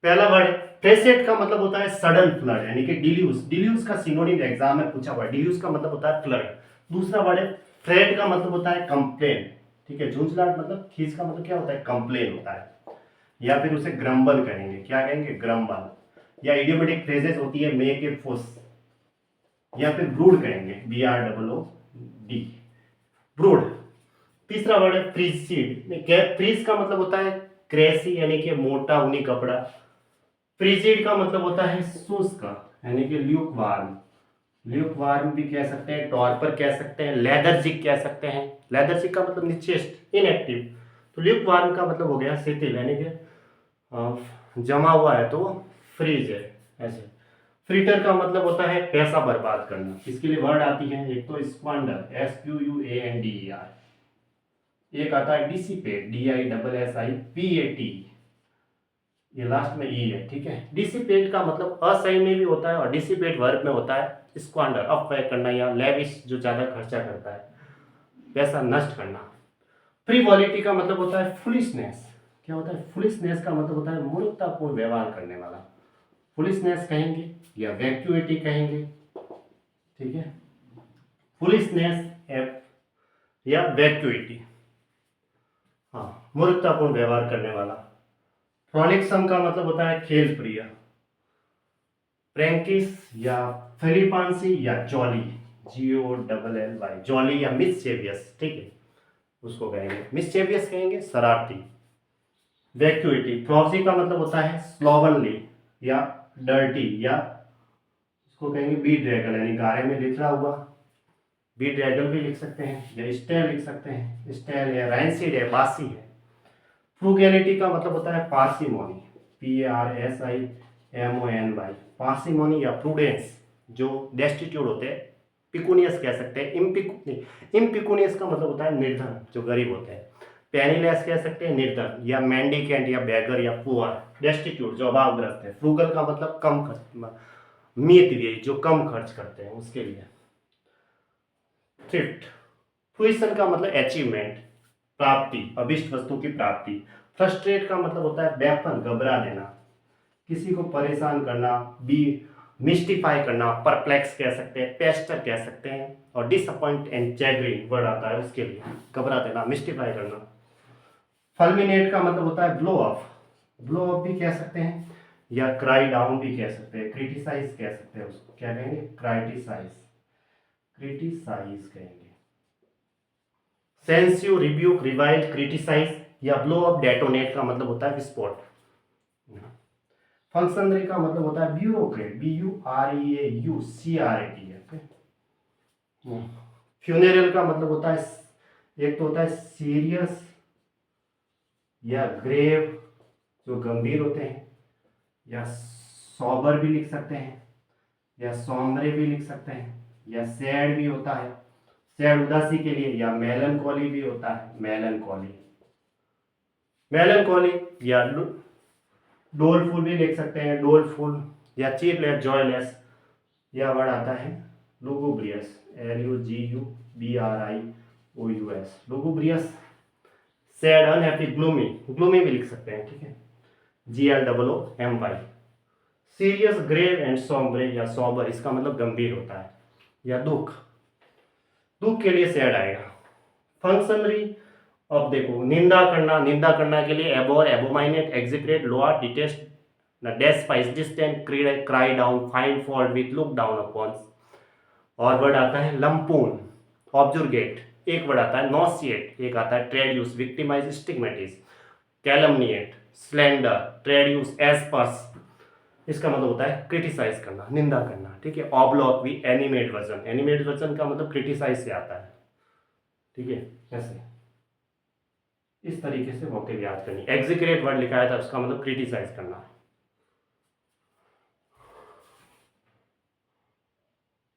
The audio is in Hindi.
पहला वर्ड है फ्रेसेट का मतलब होता है सडन फ्लड यानी कि डिल्यूज। डिल्यूज का सिनोनिम एग्जाम में पूछा हुआ है। डिल्यूज का मतलब होता है फ्लड। दूसरा वर्ड है फ्रेट का मतलब होता है कंप्लेन। ठीक है, झुंझलाहट मतलब खींच का मतलब क्या होता है, कंप्लेन होता है। या फिर उसे ग्रम्बल कहेंगे, क्या कहेंगे, ग्रम्बल। या इडियोमेटिक फ्रेजेस होती है मेक ए फुस, या फिर ब्रूड कहेंगे, BROOD, ब्रूड। तीसरा वर्ड है फ्रीज सीड। फ्रीज का मतलब होता है क्रेसी यानी कि मोटा ऊनी कपड़ा। फ्रीजिड का मतलब होता है शुष्क यानी कि ल्यूक वार्म। ल्यूक वार्म भी कह सकते हैं, टॉर्पर कह सकते हैं, लेदरजिक कह सकते हैं। लेदरजिक का मतलब निश्चेष्ट, इनएक्टिव। तो ल्यूक वार्म का मतलब हो गया शिथिल यानी कि जमा हुआ है तो वो फ्रीज है ऐसे। फ्रीटर का मतलब होता है पैसा बर्बाद करना। इसके लिए वर्ड आती है, एक तो स्क्वांडर, SQUANDER। एक आता है डिसिपेट, DISSIPAT। ये लास्ट में ई है, ठीक है। डिसिपेट का मतलब असही में भी होता है और डिसिपेट वर्ब में होता है स्क्वांडर, अपव्यय करना, या लेविश जो ज्यादा खर्चा करता है, पैसा नष्ट करना। फ्रीवॉलिटी का मतलब होता है फुलिशनेस। क्या होता है, फुलिशनेस का मतलब होता है मूर्खतापूर्ण व्यवहार करने वाला। फुलिशनेस कहेंगे या वैक्यूइटी कहेंगे, ठीक है। फुलिशनेस या वैक्यूइटी, हाँ, मूर्खतापूर्ण व्यवहार करने वाला। फ्रॉलिक्सम का मतलब होता है खेल प्रिय। फ्रैंकिस या फिलिपांसी या जॉली, JOLLY, जॉली या मिसचेवियस, ठीक है, उसको कहेंगे मिसचेवियस, कहेंगे शरारती। वैक्यूइटी, फ्लॉसी का मतलब होता है स्लोवनली या डर्टी, या उसको कहेंगे बी ड्रैगल यानी गारे में लिखा हुआ। बी ड्रैगल भी लिख सकते हैं या स्टेल लिख सकते हैं, स्टेल या रैंसिड है, बासी है। फ्रूगैलिटी का मतलब होता है पार्सिमोनी, PARSIMONY, पार्सिमोनी या प्रूडेंस, जो डेस्टिट्यूट होते हैं। पिकुनियस कह सकते हैं, इम्पिकुनियस का मतलब होता है निर्धन, जो गरीब होते हैं। पेनीलेस कह सकते हैं, निर्धन, या मेंडिकेंट या बैगर या पुअर, डेस्टिट्यूट, जो अभावग्रस्त है। फ्रूगल का मतलब कम खर्च, मितव्ययी, जो कम खर्च करते हैं उसके लिए। थ्रिफ्ट, फ्रूइशन का मतलब अचीवमेंट, प्राप्ति, अभिष्ट वस्तु की प्राप्ति। फ्रस्ट्रेट का मतलब होता है व्यापन, घबरा देना, किसी को परेशान करना, बी मिस्टिफाई करना, परप्लेक्स कह सकते हैं, पेस्टर कह सकते हैं। और डिसअपॉइंट एंड चैग्रिन वर्ड आता है उसके लिए, घबरा देना, मिस्टिफाई करना। फल्मिनेट का मतलब होता है ब्लो ऑफ, ब्लो ऑफ भी कह सकते हैं, या क्राई डाउन भी कह सकते हैं, क्रिटिसाइज कह सकते हैं, उसको क्या कहेंगे, क्राइटिसाइज, क्रिटिसाइज कहेंगे। सेंस्यू, रिब्यूक, रिवाइल, क्रिटिसाइज या ब्लो अप, डेटोनेट का मतलब होता है विस्फोट। फंक्शनरी का मतलब होता है ब्यूरोक्रेट, BUREAUCRAT। फ्यूनेरल का मतलब होता है, एक तो होता है सीरियस या ग्रेव, जो गंभीर होते हैं, या सॉबर भी लिख सकते हैं, या सौम्bre भी लिख सकते हैं, या सैड भी होता है, सैड उदासी के लिए, या मेलनकॉली भी होता है, मेलनकॉली। मेलनकॉली या डोलफुल भी लिख सकते हैं, डोलफुल, या चीपलेस, जॉयलेस, या वर्ड आता है lugubrious, LUGUBRIOUS, lugubrious. Sad, unhappy, gloomy, gloomy भी लिख सकते हैं, ठीक है, GLOOMY। Serious, grave and sombre या सॉबर, इसका मतलब गंभीर होता है, या दुख, दुख के लिए सैड आएगा। फंक्शनरी, अब देखो, निंदा करना, निंदा करना के लिए abhor, abominate, execrate, lower, detest, despise, distant, cry down, find fault with, look down upon. और वर्ड आता है लंपून, ऑब्जुर्गेट, एक वर्ड आता है नॉसिएट, एक आता है ट्रेड्यूस, विक्टिमाइज, स्टिग्मेटिस, कैलमनिएट, स्लेंडर, ट्रेड्यूस, एस्पर्स, इसका मतलब होता है क्रिटिसाइज करना, निंदा करना, ठीक है। ऑब्लॉक भी एनिमेट वर्जन, एनिमेट वर्जन का मतलब क्रिटिसाइज से आता है, ठीक है। ऐसे इस तरीके से वोकैब याद करनी। एग्जिक्रेट वर्ड लिखा है था, उसका मतलब क्रिटिसाइज करना।